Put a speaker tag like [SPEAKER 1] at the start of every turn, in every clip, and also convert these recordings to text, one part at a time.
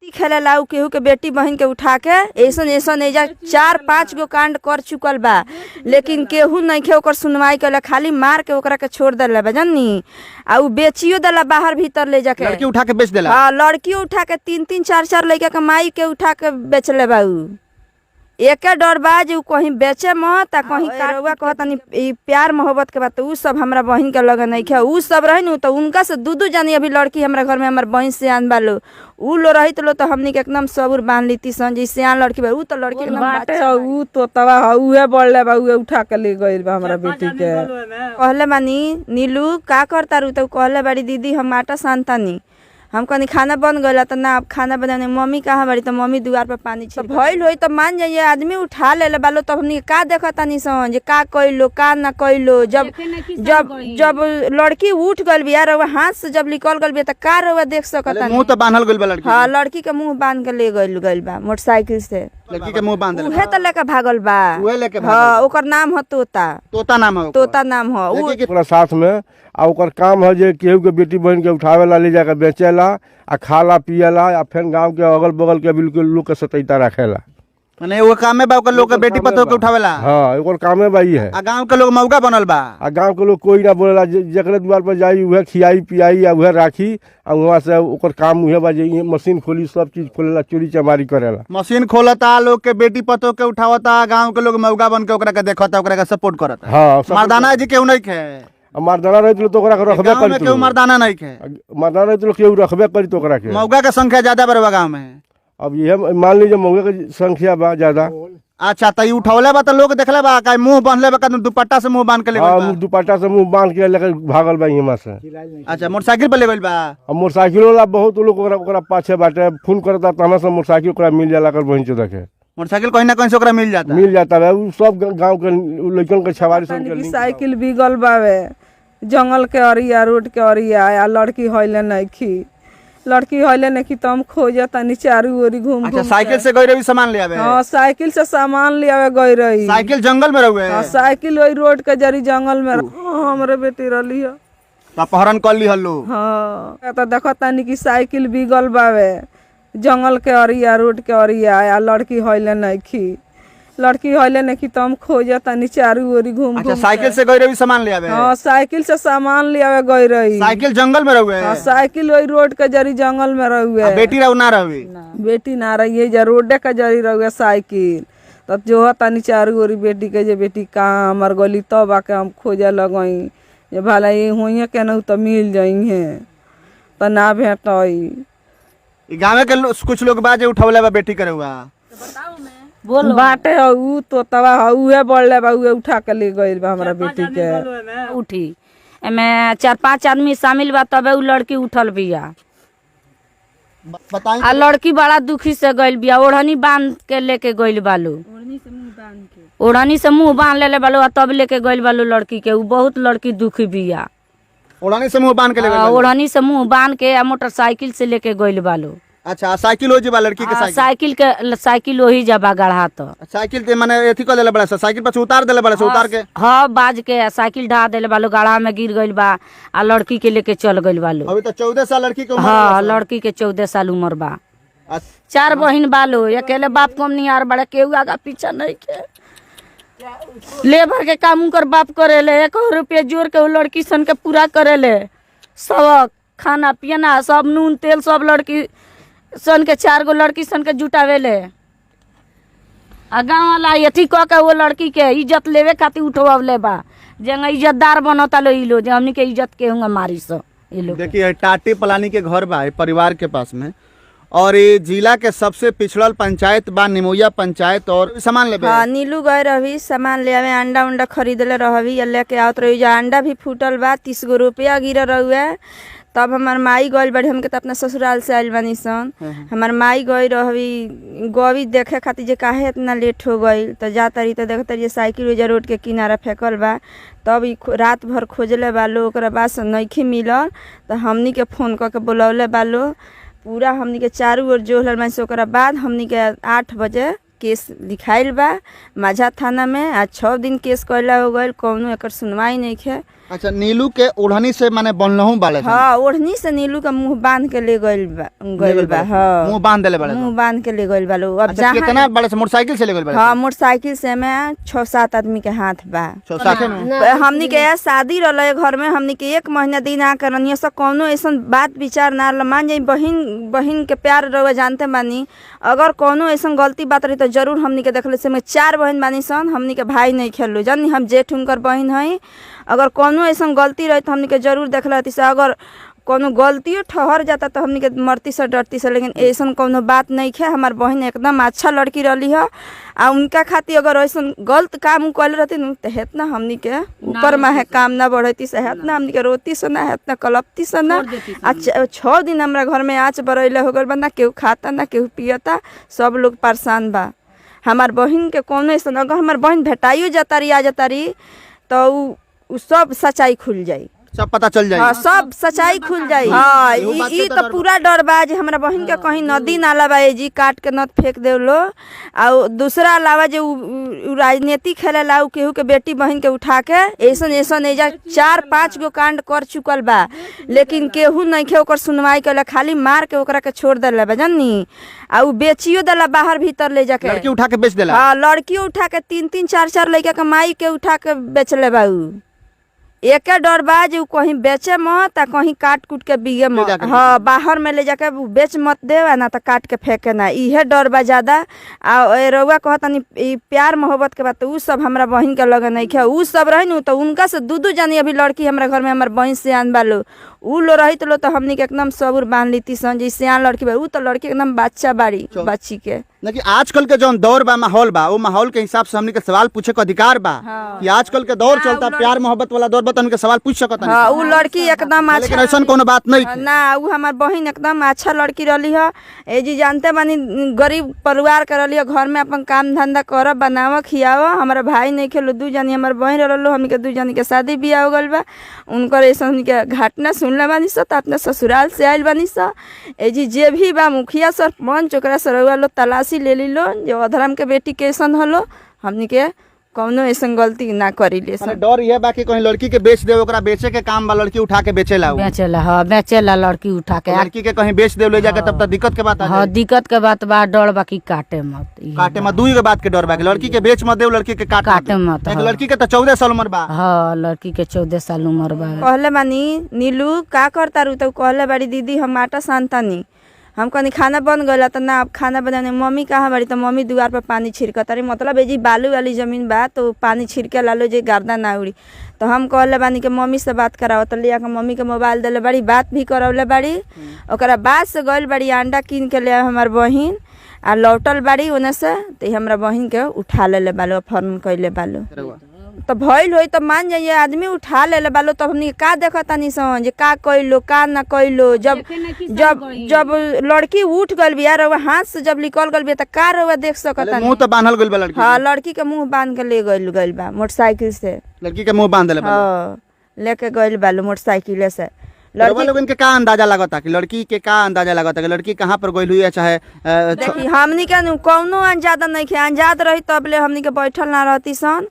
[SPEAKER 1] बेटी खेले ला केहू के बेटी बहन के उठा के ऐसन ऐसन एजा 4-5 गो कांड कर चुकल बा, लेकिन केहू नइखे ओकर सुनवाई करेला, खाली मार के ओकरा के छोड़ देला बा जानी। आ उ बेचियो देला बाहर भीतर ले जाके,
[SPEAKER 2] लड़की उठा के बेच देला।
[SPEAKER 1] हाँ, लड़की उठा के 3-3 4-4 लड़का के माई के उठा के बेचले बा। उ एके डर बा जे उ कहीं बेचे मत आ कहीं कारुआ कहतनी ई प्यार मोहब्बत के बात उ सब हमरा बहन के लगे नहीं खे। उ सब रही तो उनका से दू जानी अभी लड़की हमरा घर में हमर बहन से आन बालो उ लो रही तो हमनी के एकदम सबूर बांध लीती सन जी सियान लड़की बा। उ तो लड़की एकदम
[SPEAKER 3] बाटे उ तो तवा उहे बढ़ले बा, उहे उठा के ले गइल बा हमरा बेटी के।
[SPEAKER 1] कहले बानी नीलू का करता रू तो कहले बाड़ी दीदी हम आटा सानतानी। हम कहनी खाना बन गया तो ना, अब खाना बनाने मम्मी कहाँ बड़ी तो मम्मी द्वार पर पानी तो भइल होई तो मान जाइए आदमी उठा ले बालो तो हमनी का देखता नहीं सन जे का कइलो का ना कइलो। जब जब जब लड़की उठ गल बिया रउआ हाथ से जब निकल गल बिया तो का रउआ देख सकता।
[SPEAKER 2] मुंह तो बांधल गइल बा लड़की।
[SPEAKER 1] हाँ, लड़की के मुंह बांध के ले गइल बा मोटरसाइकिल से।
[SPEAKER 2] लड़की के मुंह बांध देला,
[SPEAKER 1] उहे तो लेके भागल बा।
[SPEAKER 2] उहे लेके भागल।
[SPEAKER 1] हाँ, ओकर नाम ह तोता।
[SPEAKER 2] तोता नाम है,
[SPEAKER 1] तोता नाम ह।
[SPEAKER 4] ओकरा साथ में आ ओकर काम है जे केहू के बेटी बहन के उठावेला ले जाके बेचेला आ खाला पियला आ फिर गांव के अगल बगल के बिल्कुल लोग के सतैता रखेला।
[SPEAKER 2] माने वो कामे बा ओकर लोग के बेटी पतो के उठावेला।
[SPEAKER 4] हाँ, ओकर कामे बा ई है।
[SPEAKER 2] आ गांव के लोग मौका बनल बा।
[SPEAKER 4] आ गांव के लोग कोई ना बोलेला, जकरे द्वार पर जाई उहे खियाई पियाई आ उहे राखी आ वहां से ओकर काम उहे बा जे मशीन खोली सब चीज खोलेला, चोरी चमारी करेला।
[SPEAKER 2] मशीन खोलता, लोग के बेटी पतो के उठावता, गांव के लोग मौका बन के ओकरा के देखता, ओकरा के सपोर्ट करता।
[SPEAKER 4] हाँ,
[SPEAKER 2] मर्दाना जी केहू नहीं खे।
[SPEAKER 4] मर्दाना रही तो ओकरा के रखबे
[SPEAKER 2] गांव में
[SPEAKER 4] करी।
[SPEAKER 2] केहू मर्दाना नहीं खे।
[SPEAKER 4] मर्दाना रही तो केहू रखबे करी तो ओकरा के।
[SPEAKER 2] मौका के संख्या ज्यादा बा गांव में।
[SPEAKER 4] अब ये मान लीजिए मौके की संख्या बा ज्यादा।
[SPEAKER 2] अच्छा, तो उठौले बा तो लोग देखले बा का मुंह बांधले बा, दुपट्टा से मुंह बांध के ले गइल बा।
[SPEAKER 4] दुपट्टा से मुंह बांध के लेकर भागल बा यहाँ से।
[SPEAKER 2] अच्छा, मोटरसाइकिल पर ले गइल बा।
[SPEAKER 4] अब मोटरसाइकिल वाला बहुत लोग ओकरा पाछे बाटे फोन करता तो हमें से मोटरसाइकिल ओकरा मिल जाला कर बहिन चोदा के।
[SPEAKER 2] मोटरसाइकिल कहीं ना कहीं से ओकरा मिल जाता
[SPEAKER 4] है। उ सब गांव के लड़कन के छवारी सन के
[SPEAKER 3] साइकिल बिगल बावे जंगल के अरिया रोड के अरिया आ लड़की हइले नइखी। लड़की हइले नइखी तो हम खोजतानी चारू ओरी घूम।
[SPEAKER 2] अच्छा, साइकिल से गई रही सामान ले आवे।
[SPEAKER 3] हाँ, साइकिल से सामान ले आवे गई रही।
[SPEAKER 2] साइकिल जंगल में रहुए।
[SPEAKER 3] हाँ, साइकिल वही रोड के जरी जंगल में हमरे बेटी रहली है।
[SPEAKER 2] अपहरण कर ली हल्लो।
[SPEAKER 3] हाँ, तो देखतानी कि साइकिल बिगल बावे जंगल के अरिया रोड के अरिया आ लड़की हइले नइखी। लड़की हइले नइखी तो हम खोजतानी चारू ओरी घूम।
[SPEAKER 2] अच्छा, साइकिल से गई रही सामान ले आवे।
[SPEAKER 3] हाँ, साइकिल से सामान ले आवे गई रही।
[SPEAKER 2] साइकिल जंगल में रहुए।
[SPEAKER 3] हाँ, साइकिल वही रोड के जरी जंगल में रहुए।
[SPEAKER 2] बेटी रहू ना रहुए।
[SPEAKER 3] बेटी ना रही है, रोडे के जरी रहुए साइकिल। तब जो तानी चारू ओरी बेटी के जे बेटी कहाँ हमर गली तब आके हम खोजे लगई जे भला ये हुई केनहू तो मिल जाई है तो ना भेटई।
[SPEAKER 2] गाँव के कुछ लोग बाजे उठौले बा बेटी करे हुआ
[SPEAKER 3] बोल बाटे उ तो तवा उहे बढ़ले बा, उहे उठा के ले गइल बा हमरा बेटी के।
[SPEAKER 5] उठी एमे 4-5 आदमी शामिल बा तबे उ लड़की उठल बिया।
[SPEAKER 2] बताई।
[SPEAKER 5] आ लड़की बड़ा दुखी से गइल बिया, ओढ़नी बांध के लेके गइल बालू। ओढ़नी से मुंह बांध लेले बालू आ तब लेके गइल बालू लड़की के। उ बहुत लड़की दुखी बिया।
[SPEAKER 2] ओढ़नी से मुंह बांध के ले गइल।
[SPEAKER 5] ओढ़नी से मुंह बांध के आ मोटरसाइकिल से लेके गइल बालू।
[SPEAKER 2] अच्छा, साइकिल हो जीवा लड़की के
[SPEAKER 5] साइकिल वही जबा गढ़ा तो
[SPEAKER 2] साइकिल ते माने एथी कर देले बड़ा सा, साइकिल पर उतार देले बड़ा सा, उतार के।
[SPEAKER 5] हाँ, बाज के साइकिल ढा देले बालू, गढ़ा में गिर गइल बा आ लड़की के लेके चल गइल बालू।
[SPEAKER 2] अभी तो 14 साल लड़की के उम्र।
[SPEAKER 5] हाँ, लड़की के 14 साल उम्र बा। 4 बहिन बालो, अकेले बाप कम नहीं आर बड़ा, केहू आगा पीछा नहीं के। लेबर के काम उनकर बाप करेले, 1 रुपया जोड़ के लड़की सन के पूरा करेले। सब खाना पीना सब नून तेल सब लड़की सन के 4 गो लड़की सन के जुटावेले। आ गाँव वाला अथी कह के वो लड़की के इज्जत लेवे खातिर उठवले बा, जंग इज्जतदार बनता लो। इलो जे हमनी के इज्जत के हुआ मारी सो।
[SPEAKER 2] देखिए, टाटी पलानी के घर बा परिवार के पास में, और ये जिला के सबसे पिछड़ल पंचायत बा निमोया पंचायत। और सामान लेबे।
[SPEAKER 1] हाँ, नीलू गए रही सामान ले आवे, अंडा उंडा खरीदले रहवी लेके आवत रही। जो अंडा भी फूटल बा, 30 गो रुपया गिर रहुए। तब हमार माई गई बड़ी, हमके तो अपना ससुराल से आइल बानी सन। हमार माई गई रहवी गोवी देखे खातिर जे काहे इतना लेट हो गई। तो जाता रही तो देखता रही साइकिल उजा रोड के किनारा फेंकल बा। तब रात भर खोजले बालो, ओकरा बाद से नइखे मिलल। तो हमनी के फोन करके बुलौले बालो, पूरा हमनी के चारू ओर जोहल बानी से। ओकरा बाद हमनी के 8 बजे केस लिखाइल बा माझा थाना में। आज 6 दिन केस कैला हो गइल, कौनो एकर सुनवाई नइखे।
[SPEAKER 2] अच्छा, नीलू के ओढ़नी से माने बनलहू बाड़े सन।
[SPEAKER 1] हाँ, ओढ़नी से नीलू का मुंह बांध के ले गइल बा। हाँ,
[SPEAKER 2] मुंह बांध देले बाड़े सन।
[SPEAKER 1] मुंह बांध के ले गइल बा लोग। अब
[SPEAKER 2] अच्छा,
[SPEAKER 1] जहाँ
[SPEAKER 2] कितना बड़े से मोटरसाइकिल से ले गइल बाड़े?
[SPEAKER 1] हाँ, मोटरसाइकिल से में 6-7 आदमी के हाथ बा।
[SPEAKER 2] साथे में
[SPEAKER 1] हमनी के शादी रहल घर में, हमनी के 1 महीना दिन आ करनिया सब कौनो ऐसा बात विचार ना रहल। मान जाई बहिन के प्यार रहुआ जानते बानी, अगर कौनो ऐसा गलती बात रही तो जरूर हमनी के देखले से में 4 बहन बानी सन, हमनी के भाई नहीं खेलो जानी, हम जेठ उनकर बहन हई। अगर कौनो ऐसा गलती रही तो हमनी के जरूर देखले रहती से। अगर कोनो गलतियों ठहर जाता तो हमनी के मरती से डरती से, लेकिन ऐसा कोनो बात नहीं है। हमार बहन एकदम अच्छा लड़की रही है आ उनका खातिर अगर ऐसा गलत काम कल रहती न तो हेतना हमनी के ऊपर में है काम ना बढ़ती से, हेतना हमनी के रोती से ना, हेतना कलपती से ना। 6 दिन हमरा घर में आँच बरैले हो गल बा, ना केहू खाता ना केहू पियता, सब लोग परेशान बा। हमार बहन के कोनो ऐसा अगर हमार बहन भेटाइयो जाता रही आ जाता रही तो उ सब सच्चाई खुल जाई,
[SPEAKER 2] सब पता चल जाए।
[SPEAKER 1] हाँ, सब सच्चाई खुल जाई। हाँ, ई तो पूरा डर बा जे हमरा बहन के कहीं नदी नाला बा जी काट के नद फेंक दे लो। और दूसरा अलावा जे उ राजनीति खेलेला, उ केहू के बेटी बहन के उठा के ऐसन एजा 4-5 गो कांड कर चुकल बा, लेकिन केहू नहीं के ओकर सुनवाई करेला, खाली मार के ओकरा के छोड़ देला बा जानी। आ उ बेचियो देला बाहर भीतर ले जाके,
[SPEAKER 2] लड़की उठा के बेच देला।
[SPEAKER 1] हाँ, लड़की उठा के 3-3 4-4 लड़का के माई के उठा के बेचले बा। उ एक डर बा जे कहीं बेचे मत, कहीं काट कूट के बिगे मत। हाँ, बाहर में ले जाके बेच मत दे ना तो काट के फेंके ना, इहे डर बा ज्यादा। आ रउआ कहतनी प्यार मोहब्बत के बात, उ सब हमरा बहन के लगे नहीं है। उ सब रही नु तो उनका से 2-2 जानी अभी लड़की हमरा घर में हमार बहन से आन बालो, उ लो रही तो हमनी के एकदम सबूर बांध लीती सन। जैसे आन लड़की बा, उ तो लड़की एकदम बच्चा बाड़ी, बच्ची के।
[SPEAKER 2] लेकिन आजकल के जो दौर बा, माहौल बा, वो माहौल के हिसाब से हमनी के सवाल पूछे के अधिकार बा।
[SPEAKER 1] हाँ।
[SPEAKER 2] कि आजकल के दौर चलता प्यार मोहब्बत वाला दौर बा, तो उनके सवाल पूछ सकत नहीं।
[SPEAKER 1] हाँ, उ लड़की एकदम अच्छा,
[SPEAKER 2] लेकिन ऐसा कोनो बात नहीं है।
[SPEAKER 1] ना, उ हमार बहन एकदम अच्छा लड़की रही है। ए जी जानते बानी गरीब परिवार के रही है, घर में अपन काम धंधा कर बनाव खियाव। हमारा भाई नहीं खेलो, 2 जानी हमार बहन रहो, हमनी के 2 जानी के शादी बियाह हो गल बा। उनकर ऐसा हमनी के घटना सुनले बानी स, अपने ससुराल से आयल बानी स। ए जी जे भी बा मुखिया सरपंच ओकरा से रउआ लो तलाशी ले ली लो, जो अधरम के बेटी के ऐसा हलो, हमनी के कौनो ऐसा गलती ना करी ले।
[SPEAKER 2] माने डर ये बा कि कहीं लड़की के बेच दे, ओकरा बेचे के काम बा, लड़की उठा के बेचेला।
[SPEAKER 5] बेचेला, हाँ बेचेला लड़की उठा के।
[SPEAKER 2] लड़की के कहीं बेच दे ले जाके तब तक दिक्कत के बात आ
[SPEAKER 5] हाँ,
[SPEAKER 2] जाए।
[SPEAKER 5] दिक्कत के बात बा, डर बा कि काटे मत।
[SPEAKER 2] काटे में 2 के बात के डर बा कि लड़की के बेच मत दे, लड़की के
[SPEAKER 5] काटे मत।
[SPEAKER 2] एक लड़की के तो 14 साल उम्र बा।
[SPEAKER 5] हाँ, लड़की के 14 साल उम्र बा।
[SPEAKER 1] कहले बानी नीलू का करता रू, तो कहले बाड़ी दीदी हम आटा सानतानी। हम कहनी खाना बन गया तो ना, अब खाना बनाने मम्मी कहाँ बाड़ी, तो मम्मी द्वार पर पानी छिड़कता रही। मतलब जी बालू वाली जमीन बा तो पानी छिड़के ला लो जे गर्दा ना उड़ी। तो हम कहले बानी कि मम्मी से बात कराओ, तो लिया के मम्मी के मोबाइल दिले बाड़ी, बात भी करौले बाड़ी। ओकरा बाद से गइल बाड़ी अंडा कीन के ले हमार बहिन, आ लौटल बाड़ी ओने से तो हमरा बहिन के उठा ले बालो, फोन कैले बालो। तो भइल होई तो मान जाइए आदमी उठा ले बालो, तो हमनी का देखतानी सन जे का कइलो का ना कइलो। जब लड़की उठ गइल बिया, रउआ हाथ से जब निकल गइल बिया त का रउआ देख सकतानी।
[SPEAKER 2] मुंह तो बांधल गइल बा लड़की।
[SPEAKER 1] हाँ, लड़की के मुंह बांध के ले गइल बा मोटरसाइकिल से।
[SPEAKER 2] लड़की के मुंह बांध देले बा।
[SPEAKER 1] हाँ, लेके गइल बालो मोटरसाइकिल से।
[SPEAKER 2] लड़की लोगन के का अंदाजा लगता कि लड़की के का अंदाजा लगता कि लड़की कहाँ पर गइल हुई है, चाहे
[SPEAKER 1] देखी हमनी के कौनो अंजादा नहीं खे, अंजाद रही तब ले हमनी के बैठल ना रहती सन।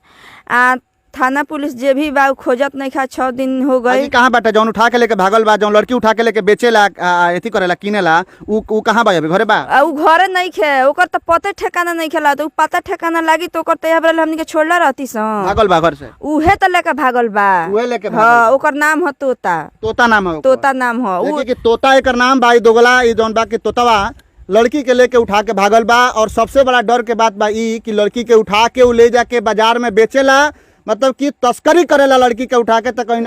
[SPEAKER 1] आ थाना पुलिस जे भी बा खोजत नहीं खा, 6 दिन हो गए।
[SPEAKER 2] अजी कहाँ बाटे जौन उठा के लेके भागल बा, जौन लड़की उठा के लेके बेचेला एथी करेला किनेला, उ कहाँ बा अभी घरे बा?
[SPEAKER 1] उ घरे नहीं खे, ओकर तो पते ठिकाना नहीं खेला। तो पता ठिकाना लागी तो ओकर तैयार वाला हमनी के छोड़ला रहती सन।
[SPEAKER 2] भागल बा घर से?
[SPEAKER 1] उहे तो लेके भागल बा।
[SPEAKER 2] उहे लेके भागल
[SPEAKER 1] हाँ, ओकर नाम हो तोता।
[SPEAKER 2] तोता नाम है ओकर?
[SPEAKER 1] तोता नाम हो।
[SPEAKER 2] देखिए कि तोता एकर नाम बा। ई दोगला ई जौन बा कि तोतवा लड़की के लेके उठा के भागल बा। और सबसे बड़ा डर के बात बा ई कि लड़की के उठा के उ ले जाके बाजार में बेचेला, मतलब कि तस्करी करेला लड़की के उठा के। तो कहीं